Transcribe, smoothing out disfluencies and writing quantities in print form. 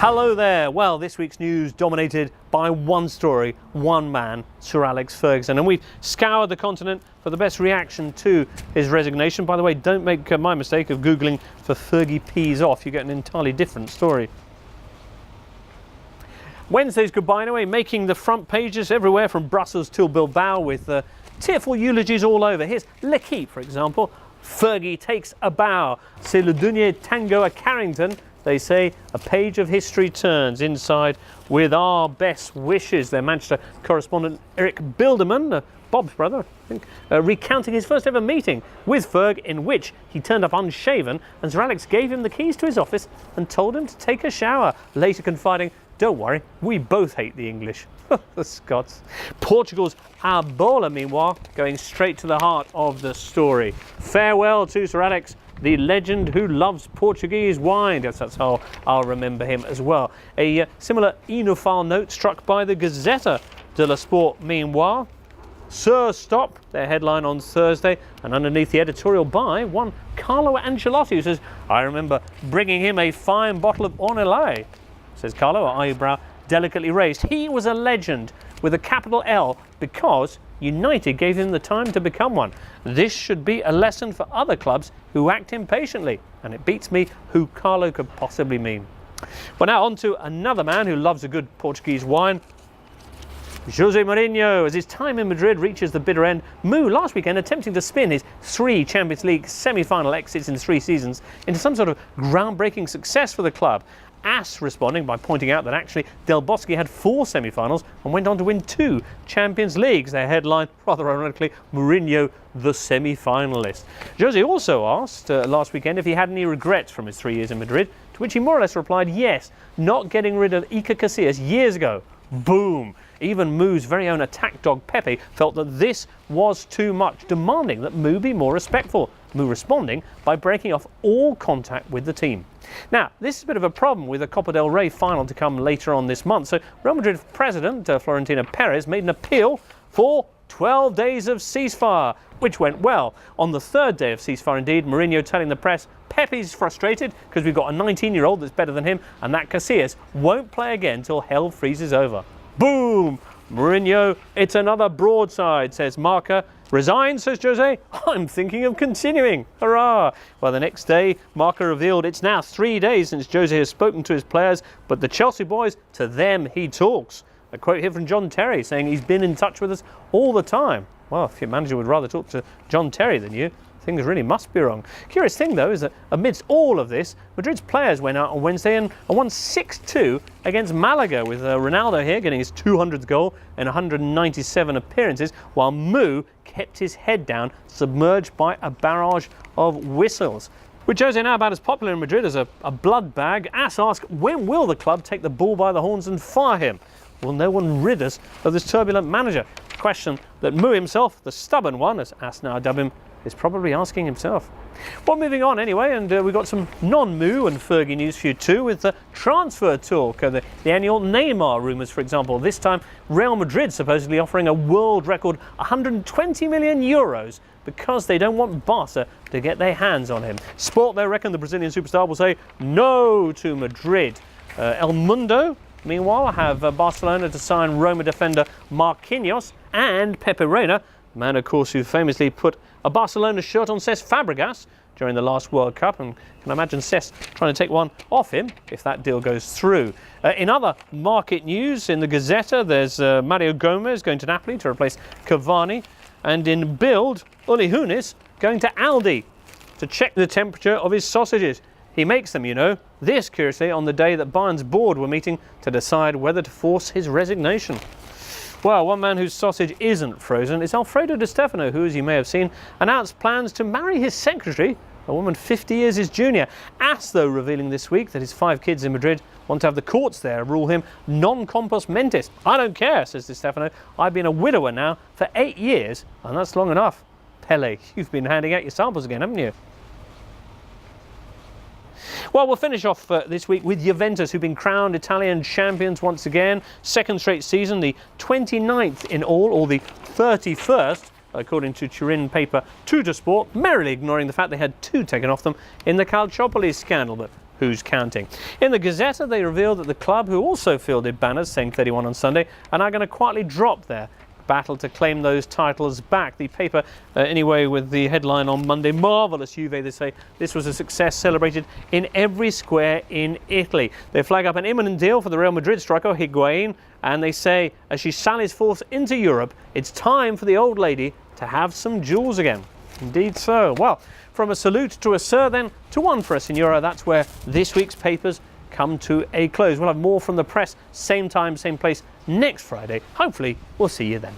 Hello there. Well, this week's news dominated by one story, one man, Sir Alex Ferguson. And we've scoured the continent for the best reaction to his resignation. By the way, don't make my mistake of Googling for Fergie pees off. You get an entirely different story. Wednesday's goodbye, anyway, making the front pages everywhere from Brussels till Bilbao with tearful eulogies all over. Here's L'Equipe, for example. Fergie takes a bow. C'est le dernier tango à Carrington. They say a page of history turns. Inside with our best wishes. Their Manchester correspondent Eric Bilderman, Bob's brother, I think, recounting his first ever meeting with Ferg, in which he turned up unshaven and Sir Alex gave him the keys to his office and told him to take a shower, later confiding, "Don't worry, we both hate the English." The Scots. Portugal's Arbola, meanwhile, going straight to the heart of the story. Farewell to Sir Alex, the legend who loves Portuguese wine. Yes, that's how I'll remember him as well. A similar enophile note struck by the Gazzetta dello Sport, meanwhile. Sir Stop, their headline on Thursday, and underneath the editorial by one Carlo Ancelotti, who says, "I remember bringing him a fine bottle of Ornellae," says Carlo, eyebrow delicately raised. He was a legend with a capital L because United gave him the time to become one. This should be a lesson for other clubs who act impatiently, and it beats me who Carlo could possibly mean. Well, now on to another man who loves a good Portuguese wine. Jose Mourinho, as his time in Madrid reaches the bitter end. Mou last weekend attempting to spin his 3 Champions League semi-final exits in 3 seasons into some sort of groundbreaking success for the club. As responding by pointing out that actually Del Bosque had 4 semi-finals and went on to win 2 Champions Leagues. Their headline, rather ironically, Mourinho, the semi-finalist. Jose also asked last weekend if he had any regrets from his 3 years in Madrid, to which he more or less replied yes, not getting rid of Iker Casillas years ago. Boom! Even Mou's very own attack dog Pepe felt that this was too much, demanding that Mou be more respectful. Mou responding by breaking off all contact with the team. Now, this is a bit of a problem with the Copa del Rey final to come later on this month. So Real Madrid president Florentino Perez made an appeal for 12 days of ceasefire, which went well. On the 3rd day of ceasefire, indeed, Mourinho telling the press, "Pepe's frustrated because we've got a 19-year-old that's better than him, and that Casillas won't play again till hell freezes over." Boom! Mourinho, it's another broadside, says Marca. Resign, says Jose. I'm thinking of continuing. Hurrah! Well, the next day, Marca revealed it's now 3 days since Jose has spoken to his players, but the Chelsea boys, to them he talks. A quote here from John Terry saying he's been in touch with us all the time. Well, if your manager would rather talk to John Terry than you, things really must be wrong. Curious thing, though, is that amidst all of this, Madrid's players went out on Wednesday and won 6-2 against Malaga, with Ronaldo here getting his 200th goal in 197 appearances, while Mou kept his head down, submerged by a barrage of whistles. With Jose now about as popular in Madrid as a blood bag, As asked, when will the club take the bull by the horns and fire him? Will no one rid us of this turbulent manager? A question that Mou himself, the stubborn one, as As now dub him, is probably asking himself. Well, moving on anyway, and we've got some non-Mou and Fergie news for you too, with the transfer talk, the annual Neymar rumours, for example. This time, Real Madrid supposedly offering a world record 120 million euros because they don't want Barca to get their hands on him. Sport, they reckon the Brazilian superstar will say no to Madrid. El Mundo, meanwhile, have Barcelona to sign Roma defender Marquinhos, and Pepe Reina, the man, of course, who famously put a Barcelona shirt on Cesc Fabregas during the last World Cup, and can imagine Cesc trying to take one off him if that deal goes through. In other market news, in the Gazzetta, there's Mario Gomez going to Napoli to replace Cavani, and in Bild, Uli Hoeneß going to Aldi to check the temperature of his sausages. He makes them, you know. This, curiously, on the day that Bayern's board were meeting to decide whether to force his resignation. Well, one man whose sausage isn't frozen is Alfredo Di Stefano, who, as you may have seen, announced plans to marry his secretary, a woman 50 years his junior. As, though, revealing this week that his 5 kids in Madrid want to have the courts there rule him non compos mentis. I don't care, says Di Stefano. I've been a widower now for 8 years, and that's long enough. Pele, you've been handing out your samples again, haven't you? Well, we'll finish off this week with Juventus, who've been crowned Italian champions once again. 2nd straight season, the 29th in all, or the 31st, according to Turin paper Tuttosport, merrily ignoring the fact they had 2 taken off them in the Calciopoli scandal. But who's counting. In the Gazzetta, they revealed that the club, who also fielded banners saying 31 on Sunday, are now going to quietly drop their battle to claim those titles back. The paper, anyway, with the headline on Monday, marvellous Juve, they say this was a success celebrated in every square in Italy. They flag up an imminent deal for the Real Madrid striker Higuain, and they say as she sallies forth into Europe, it's time for the old lady to have some jewels again. Indeed so. Well, from a salute to a sir then to one for a signora, that's where this week's papers come to a close. We'll have more from the press, same time, same place, next Friday. Hopefully, we'll see you then.